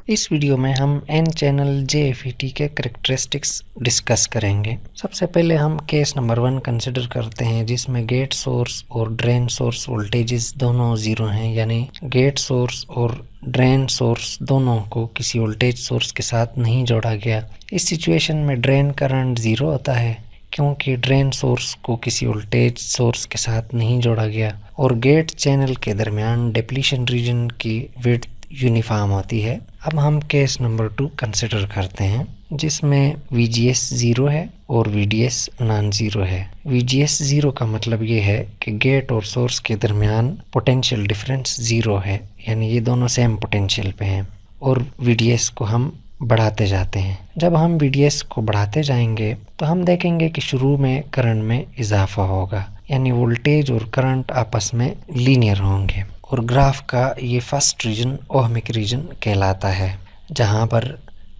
इस वीडियो में हम एन चैनल JFET के करेक्टरिस्टिक्स डिस्कस करेंगे। सबसे पहले हम केस नंबर 1 कंसिडर करते हैं जिसमें गेट सोर्स और ड्रेन सोर्स वोल्टेजेस दोनों ज़ीरो हैं, यानी गेट सोर्स और ड्रेन सोर्स दोनों को किसी वोल्टेज सोर्स के साथ नहीं जोड़ा गया। इस सिचुएशन में ड्रेन करंट ज़ीरो होता है क्योंकि ड्रेन सोर्स को किसी वोल्टेज सोर्स के साथ नहीं जोड़ा गया और गेट चैनल के दरमियान डिप्लीशन रीजन की विड्थ यूनिफॉर्म होती है। अब हम केस नंबर 2 कंसिडर करते हैं जिसमें VGS ज़ीरो है और VDS नॉन ज़ीरो है। VGS ज़ीरो का मतलब ये है कि गेट और सोर्स के दरमियान पोटेंशियल डिफरेंस ज़ीरो है, यानी ये दोनों सेम पोटेंशियल पे हैं और VDS को हम बढ़ाते जाते हैं। जब हम VDS को बढ़ाते जाएंगे तो हम देखेंगे कि शुरू में करंट में इजाफा होगा, यानी वोल्टेज और करंट आपस में लीनियर होंगे और ग्राफ का ये फर्स्ट रीजन ओहमिक रीजन कहलाता है, जहाँ पर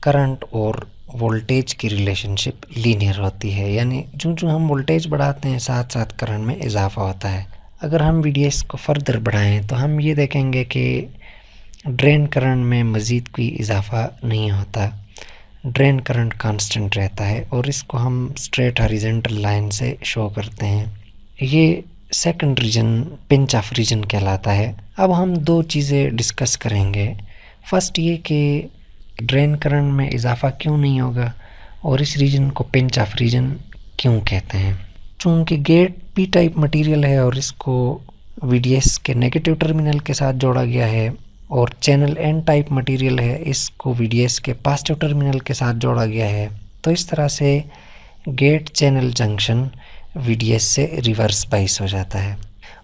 करंट और वोल्टेज की रिलेशनशिप लीनियर होती है, यानी जो हम वोल्टेज बढ़ाते हैं साथ साथ करंट में इजाफा होता है। अगर हम VDS को फर्दर बढ़ाएं तो हम ये देखेंगे कि ड्रेन करंट में मज़ीद कोई इजाफा नहीं होता, ड्रेन करंट कांस्टेंट रहता है और इसको हम स्ट्रेट हॉरिजॉन्टल लाइन से शो करते हैं। ये second region pinch off region कहलाता है। अब हम दो चीज़ें डिस्कस करेंगे। फर्स्ट ये कि ड्रेन करंट में इजाफा क्यों नहीं होगा और इस रीजन को पिंच ऑफ रीजन क्यों कहते हैं। चूँकि गेट पी टाइप मटेरियल है और इसको VDS के नेगेटिव टर्मिनल के साथ जोड़ा गया है और चैनल एन टाइप मटेरियल है, इसको VDS के पॉजिटिव टर्मिनल के साथ जोड़ा गया है, तो इस तरह से गेट चैनल जंक्शन VDS से रिवर्स बाइस हो जाता है।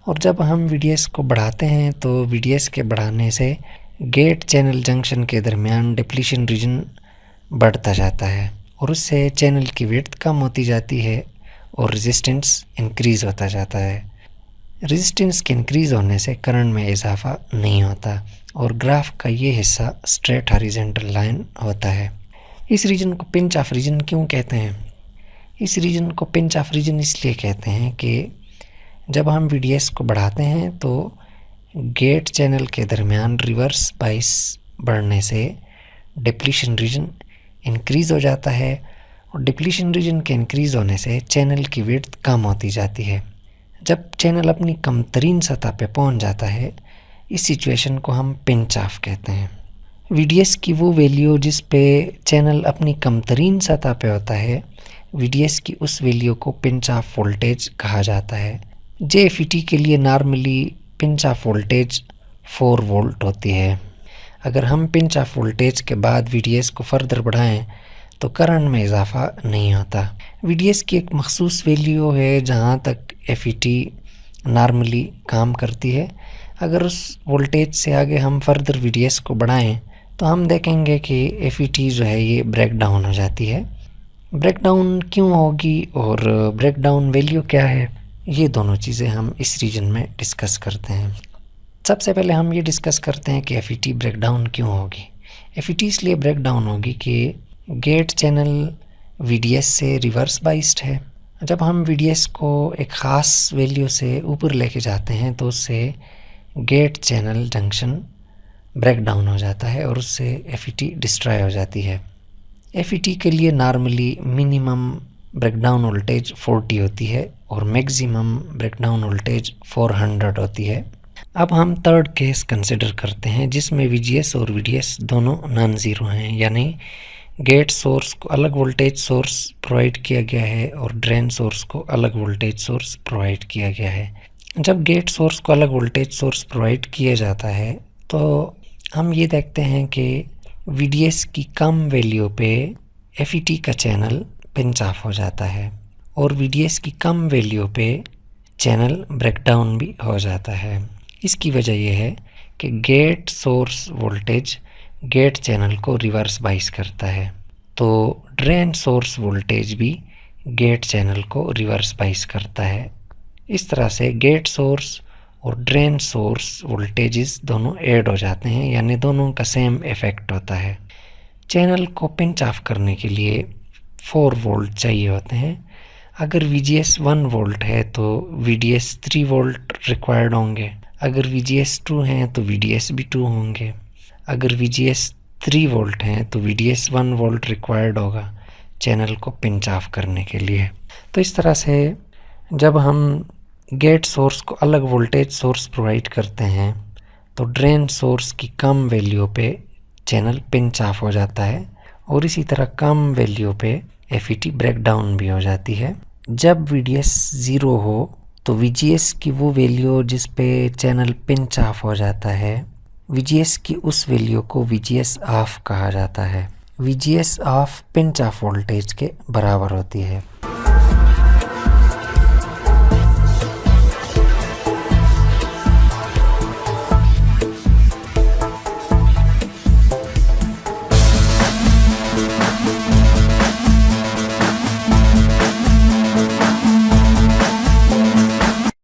और जब हम VDS को बढ़ाते हैं तो VDS के बढ़ाने से गेट चैनल जंक्शन के दरमियान डिप्लीशन रीजन बढ़ता जाता है और उससे चैनल की विड्थ कम होती जाती है और रेजिस्टेंस इंक्रीज़ होता जाता है। रेजिस्टेंस के इंक्रीज़ होने से करंट में इजाफा नहीं होता और ग्राफ का ये हिस्सा स्ट्रेट हॉरिजॉन्टल लाइन होता है। इस रीजन को पिंच ऑफ रीजन क्यों कहते हैं? इस रीजन को पिंच ऑफ रीजन इसलिए कहते हैं कि जब हम VDS को बढ़ाते हैं तो गेट चैनल के दरमियान रिवर्स बाइस बढ़ने से डिप्लीशन रीजन इंक्रीज़ हो जाता है और डिप्लीशन रीजन के इंक्रीज़ होने से चैनल की विड्थ कम होती जाती है। जब चैनल अपनी कमतरीन सतह पे पहुंच जाता है, इस सिचुएशन को हम पिंच ऑफ कहते हैं। VDS की वो वैल्यू जिस पे चैनल अपनी कमतरीन सतह पे होता है, VDS की उस वैल्यू को पिंच ऑफ वोल्टेज कहा जाता है। JFET के लिए normally pinch of voltage 4 volt होती है। अगर हम पिंच ऑफ वोल्टेज के बाद VDS को फर्दर बढ़ाएं तो करंट में इजाफा नहीं होता। VDS की एक मखसूस वैल्यू है जहां तक FET नॉर्मली काम करती है। अगर उस वोल्टेज से आगे हम फर्दर VDS को बढ़ाएं तो हम देखेंगे कि FET जो है ये ब्रेक डाउन हो जाती है। ब्रेक डाउन क्यों होगी और ब्रेक डाउन वैल्यू क्या है, ये दोनों चीज़ें हम इस रीजन में डिस्कस करते हैं। सबसे पहले हम ये डिस्कस करते हैं कि FET ब्रेक डाउन क्यों होगी। FET इसलिए ब्रेक डाउन होगी कि गेट चैनल VDS से रिवर्स बाइस्ड है। जब हम VDS को एक ख़ास वैल्यू से ऊपर लेके जाते हैं तो उससे gate channel junction breakdown हो जाता है और उससे FET डिस्ट्रॉय हो जाती है। FET के लिए नॉर्मली मिनिमम ब्रेकडाउन वोल्टेज 40 होती है और मैक्सिमम ब्रेकडाउन वोल्टेज 400 होती है। अब हम थर्ड केस कंसिडर करते हैं जिसमें VGS और VDS दोनों नॉन ज़ीरो हैं, यानी गेट सोर्स को अलग वोल्टेज सोर्स प्रोवाइड किया गया है और ड्रेन सोर्स को अलग वोल्टेज सोर्स प्रोवाइड किया गया है। जब गेट सोर्स को अलग वोल्टेज सोर्स प्रोवाइड किया जाता है तो हम ये देखते हैं कि VDS की कम वैल्यू पे FET का चैनल पिंच ऑफ हो जाता है और VDS की कम वैल्यू पे चैनल ब्रेकडाउन भी हो जाता है। इसकी वजह यह है कि gate source voltage gate channel को रिवर्स बाइस करता है, तो ड्रेन सोर्स वोल्टेज भी गेट चैनल को रिवर्स बाइस करता है। इस तरह से गेट सोर्स और ड्रेन सोर्स वोल्टेजेस दोनों ऐड हो जाते हैं, यानी दोनों का सेम इफ़ेक्ट होता है। चैनल को पिंच ऑफ करने के लिए 4 वोल्ट चाहिए होते हैं। अगर VGS 1 वोल्ट है तो VDS 3 वोल्ट रिक्वायर्ड होंगे। अगर VGS 2 हैं तो VDS भी 2 होंगे। अगर VGS 3 वोल्ट हैं तो VDS 1 वोल्ट रिक्वायर्ड होगा चैनल को पिंच ऑफ करने के लिए। तो इस तरह से जब हम गेट सोर्स को अलग वोल्टेज सोर्स प्रोवाइड करते हैं तो ड्रेन सोर्स की कम वैल्यू पे चैनल पिंच ऑफ हो जाता है और इसी तरह कम वैल्यू पे FET ब्रेक डाउन भी हो जाती है। जब VDS 0 हो तो VGS की वो वैल्यू जिस पे चैनल पिंच ऑफ हो जाता है, VGS की उस वैल्यू को VGS ऑफ कहा जाता है। VGS of pinch of voltage के बराबर होती है।